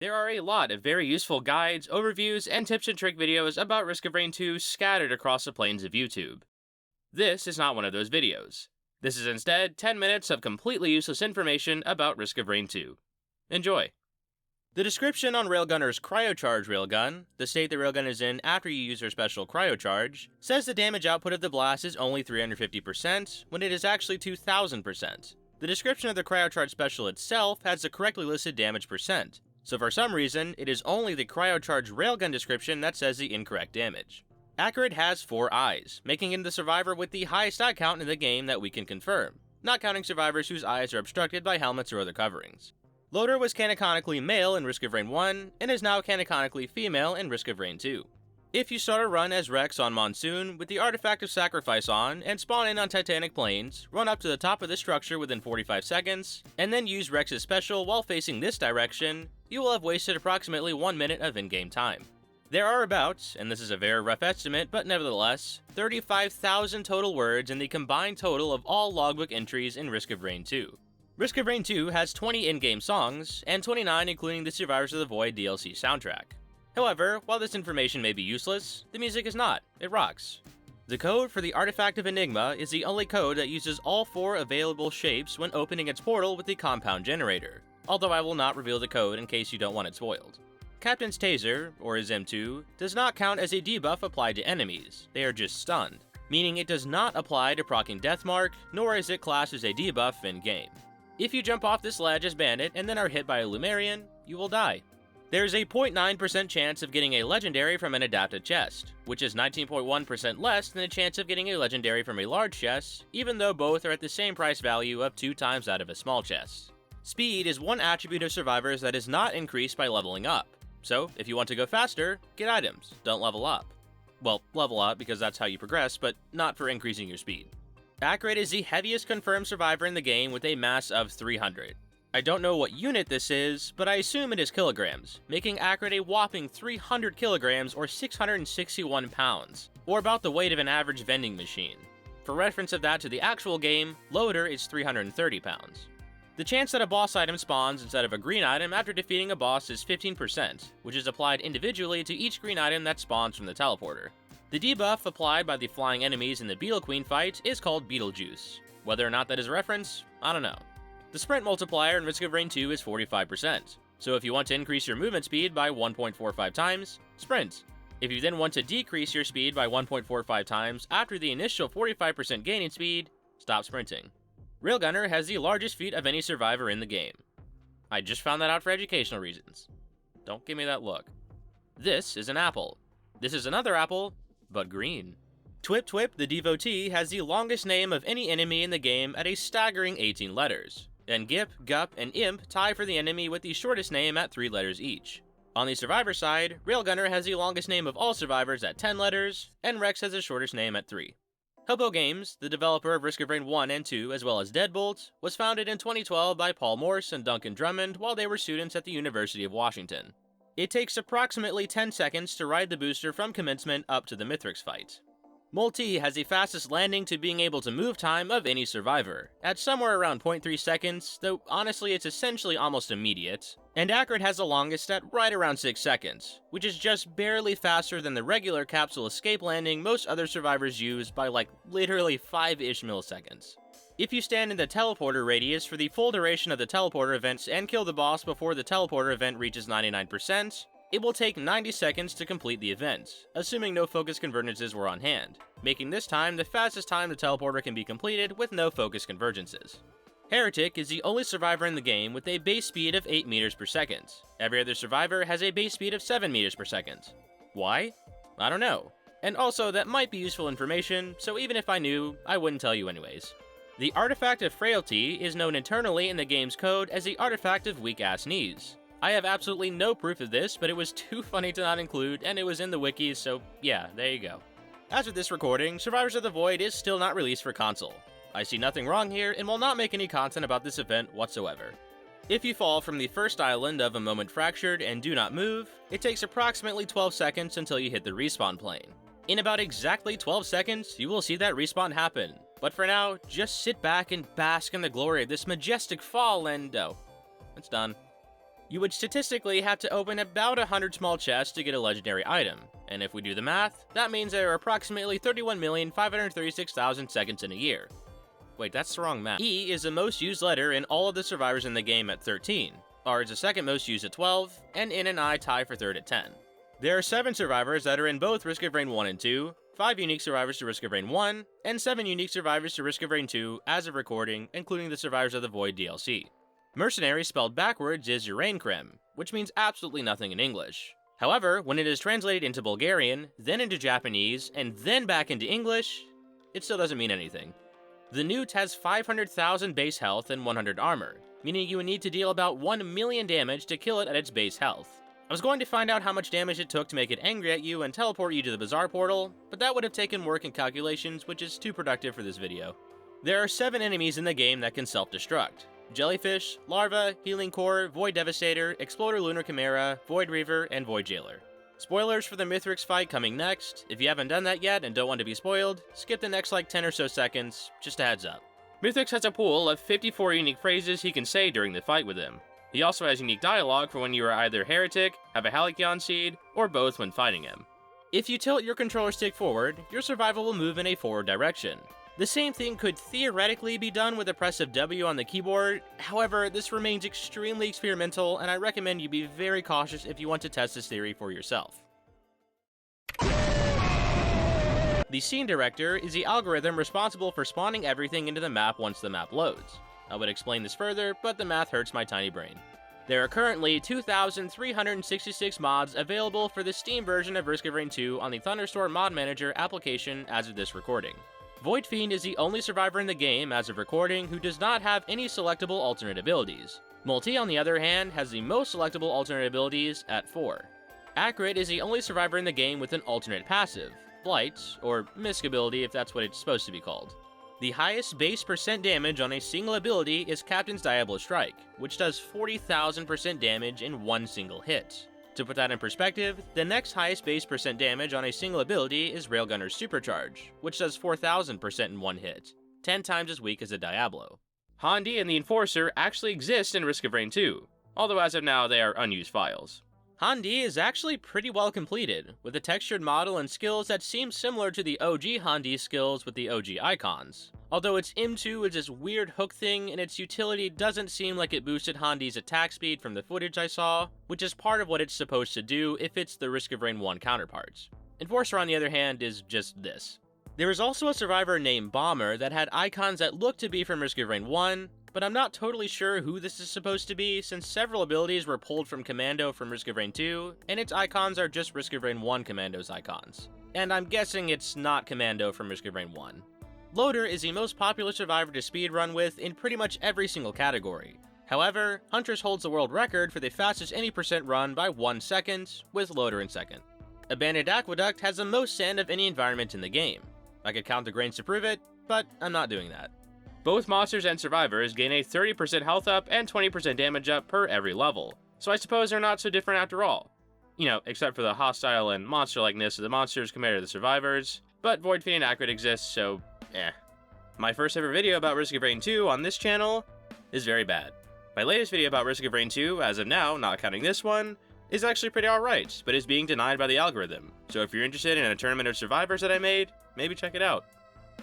There are a lot of very useful guides, overviews, and tips and trick videos about Risk of Rain 2 scattered across the plains of YouTube. This is not one of those videos. This is instead 10 minutes of completely useless information about Risk of Rain 2. Enjoy! The description on Railgunner's Cryocharge Railgun, the state the railgun is in after you use her special Cryocharge, says the damage output of the blast is only 350% when it is actually 2000%. The description of the Cryocharge special itself has the correctly listed damage percent, so for some reason, it is only the Cryocharge Railgun description that says the incorrect damage. Accurate has 4 eyes, making him the survivor with the highest eye count in the game that we can confirm, not counting survivors whose eyes are obstructed by helmets or other coverings. Loader was canonically male in Risk of Rain 1, and is now canonically female in Risk of Rain 2. If you start a run as Rex on Monsoon with the Artifact of Sacrifice on, and spawn in on Titanic Plains, run up to the top of this structure within 45 seconds, and then use Rex's special while facing this direction, you will have wasted approximately 1 minute of in-game time. There are about, and this is a very rough estimate, but nevertheless, 35,000 total words in the combined total of all logbook entries in Risk of Rain 2. Risk of Rain 2 has 20 in-game songs, and 29 including the Survivors of the Void DLC soundtrack. However, while this information may be useless, the music is not. It rocks. The code for the Artifact of Enigma is the only code that uses all 4 available shapes when opening its portal with the compound generator, although I will not reveal the code in case you don't want it spoiled. Captain's Taser, or his M2, does not count as a debuff applied to enemies, they are just stunned, meaning it does not apply to proccing Deathmark, nor is it classed as a debuff in-game. If you jump off this ledge as Bandit and then are hit by a Lumerian, you will die. There is a 0.9% chance of getting a legendary from an adapted chest, which is 19.1% less than the chance of getting a legendary from a large chest, even though both are at the same price value of 2 times that of a small chest. Speed is one attribute of survivors that is not increased by leveling up, so if you want to go faster, get items, don't level up. Well, level up because that's how you progress, but not for increasing your speed. Accurate is the heaviest confirmed survivor in the game with a mass of 300. I don't know what unit this is, but I assume it is kilograms, making Accurate a whopping 300 kilograms or 661 pounds, or about the weight of an average vending machine. For reference of that to the actual game, Loader is 330 pounds. The chance that a boss item spawns instead of a green item after defeating a boss is 15%, which is applied individually to each green item that spawns from the teleporter. The debuff applied by the flying enemies in the Beetle Queen fight is called Beetlejuice. Whether or not that is a reference, I don't know. The sprint multiplier in Risk of Rain 2 is 45%, so if you want to increase your movement speed by 1.45 times, sprint. If you then want to decrease your speed by 1.45 times after the initial 45% gain in speed, stop sprinting. Railgunner has the largest feet of any survivor in the game. I just found that out for educational reasons. Don't give me that look. This is an apple. This is another apple, but green. Twip Twip the Devotee has the longest name of any enemy in the game at a staggering 18 letters, and Gip, Gup, and Imp tie for the enemy with the shortest name at 3 letters each. On the survivor side, Railgunner has the longest name of all survivors at 10 letters, and Rex has the shortest name at 3. Hobo Games, the developer of Risk of Rain 1 and 2 as well as Deadbolt, was founded in 2012 by Paul Morse and Duncan Drummond while they were students at the University of Washington. It takes approximately 10 seconds to ride the booster from commencement up to the Mithrix fight. Multi has the fastest landing to being able to move time of any survivor, at somewhere around 0.3 seconds, though honestly it's essentially almost immediate, and Accurate has the longest at right around 6 seconds, which is just barely faster than the regular capsule escape landing most other survivors use by like literally 5-ish milliseconds. If you stand in the teleporter radius for the full duration of the teleporter events and kill the boss before the teleporter event reaches 99%, it will take 90 seconds to complete the event, assuming no focus convergences were on hand, making this time the fastest time the teleporter can be completed with no focus convergences. Heretic is the only survivor in the game with a base speed of 8 meters per second. Every other survivor has a base speed of 7 meters per second. Why? I don't know. And also, that might be useful information, so even if I knew, I wouldn't tell you anyways. The Artifact of Frailty is known internally in the game's code as the Artifact of Weak-Ass Knees. I have absolutely no proof of this, but it was too funny to not include, and it was in the wikis, so yeah, there you go. As of this recording, Survivors of the Void is still not released for console. I see nothing wrong here, and will not make any content about this event whatsoever. If you fall from the first island of A Moment Fractured and do not move, it takes approximately 12 seconds until you hit the respawn plane. In about exactly 12 seconds, you will see that respawn happen. But for now, just sit back and bask in the glory of this majestic fall and it's done. You would statistically have to open about 100 small chests to get a legendary item, and if we do the math, that means there are approximately 31,536,000 seconds in a year. Wait, that's the wrong math. E is the most used letter in all of the survivors in the game at 13, R is the second most used at 12, and N and I tie for third at 10. There are 7 survivors that are in both Risk of Rain 1 and 2, 5 unique survivors to Risk of Rain 1, and 7 unique survivors to Risk of Rain 2 as of recording, including the Survivors of the Void DLC. Mercenary spelled backwards is Urainkrem, which means absolutely nothing in English. However, when it is translated into Bulgarian, then into Japanese, and then back into English, it still doesn't mean anything. The Newt has 500,000 base health and 100 armor, meaning you would need to deal about 1 million damage to kill it at its base health. I was going to find out how much damage it took to make it angry at you and teleport you to the Bazaar portal, but that would have taken work and calculations, which is too productive for this video. There are 7 enemies in the game that can self-destruct: Jellyfish, Larva, Healing Core, Void Devastator, Exploder Lunar Chimera, Void Reaver, and Void Jailer. Spoilers for the Mithrix fight coming next. If you haven't done that yet and don't want to be spoiled, skip the next like 10 or so seconds, just a heads up. Mithrix has a pool of 54 unique phrases he can say during the fight with him. He also has unique dialogue for when you are either Heretic, have a Halcyon Seed, or both when fighting him. If you tilt your controller stick forward, your survival will move in a forward direction. The same thing could theoretically be done with a press of W on the keyboard, however, this remains extremely experimental, and I recommend you be very cautious if you want to test this theory for yourself. The Scene Director is the algorithm responsible for spawning everything into the map once the map loads. I would explain this further, but the math hurts my tiny brain. There are currently 2,366 mods available for the Steam version of Risk of Rain 2 on the Thunderstorm Mod Manager application as of this recording. Void Fiend is the only survivor in the game as of recording who does not have any selectable alternate abilities. Multi, on the other hand, has the most selectable alternate abilities at 4. Acrid is the only survivor in the game with an alternate passive, Blight, or Misc ability if that's what it's supposed to be called. The highest base percent damage on a single ability is Captain's Diablo Strike, which does 40,000% damage in one single hit. To put that in perspective, the next highest base percent damage on a single ability is Railgunner's Supercharge, which does 4,000% in one hit, 10 times as weak as a Diablo. Handi and the Enforcer actually exist in Risk of Rain 2, although as of now they are unused files. Handi is actually pretty well completed, with a textured model and skills that seem similar to the OG Handi skills with the OG icons. Although its M2 is this weird hook thing, and its utility doesn't seem like it boosted Handi's attack speed from the footage I saw, which is part of what it's supposed to do if it's the Risk of Rain 1 counterparts. Enforcer, on the other hand, is just this. There is also a survivor named Bomber that had icons that look to be from Risk of Rain 1, but I'm not totally sure who this is supposed to be since several abilities were pulled from Commando from Risk of Rain 2, and its icons are just Risk of Rain 1 Commando's icons. And I'm guessing it's not Commando from Risk of Rain 1. Loader is the most popular survivor to speedrun with in pretty much every single category. However, Huntress holds the world record for the fastest any percent run by 1 second, with Loader in second. Abandoned Aqueduct has the most sand of any environment in the game. I could count the grains to prove it, but I'm not doing that. Both monsters and survivors gain a 30% health up and 20% damage up per every level, so I suppose they're not so different after all. You know, except for the hostile and monster-likeness of the monsters compared to the survivors, but Void Fiend and Acrid exist, so My first ever video about Risk of Rain 2 on this channel is very bad. My latest video about Risk of Rain 2, as of now, not counting this one, is actually pretty alright, but is being denied by the algorithm, so if you're interested in a tournament of survivors that I made, maybe check it out.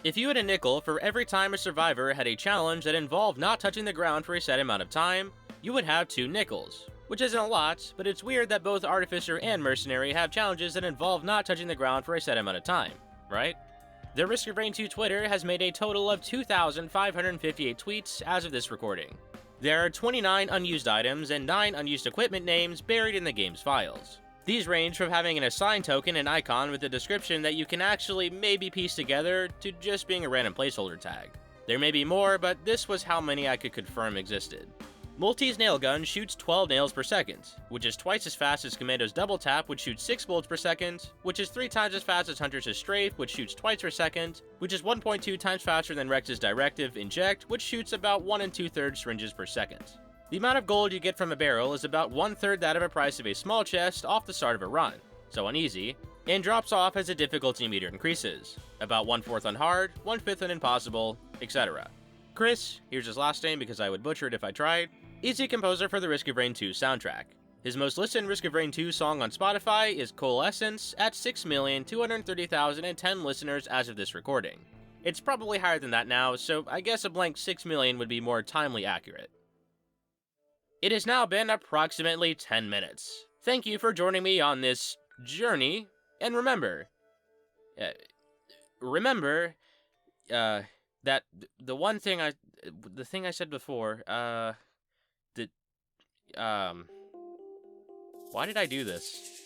If you had a nickel for every time a survivor had a challenge that involved not touching the ground for a set amount of time, you would have 2 nickels, which isn't a lot, but it's weird that both Artificer and Mercenary have challenges that involve not touching the ground for a set amount of time, right? The Risk of Rain 2 Twitter has made a total of 2,558 tweets as of this recording. There are 29 unused items and 9 unused equipment names buried in the game's files. These range from having an assigned token and icon with a description that you can actually maybe piece together to just being a random placeholder tag. There may be more, but this was how many I could confirm existed. Multi's nail gun shoots 12 nails per second, which is twice as fast as Commando's double tap, which shoots 6 bullets per second, which is 3 times as fast as Huntress' strafe, which shoots twice per second, which is 1.2 times faster than Rex's directive inject, which shoots about 1 2/3 syringes per second. The amount of gold you get from a barrel is about 1/3 that of a price of a small chest off the start of a run, so on easy, and drops off as the difficulty meter increases, about 1/4 on hard, 1/5 on impossible, etc. Chris, here's his last name because I would butcher it if I tried, is the composer for the Risk of Rain 2 soundtrack. His most listened Risk of Rain 2 song on Spotify is Coalescence at 6,230,010 listeners as of this recording. It's probably higher than that now, so I guess a blank 6 million would be more timely accurate. It has now been approximately 10 minutes. Thank you for joining me on this journey, and remember, that the thing I said before, why did I do this?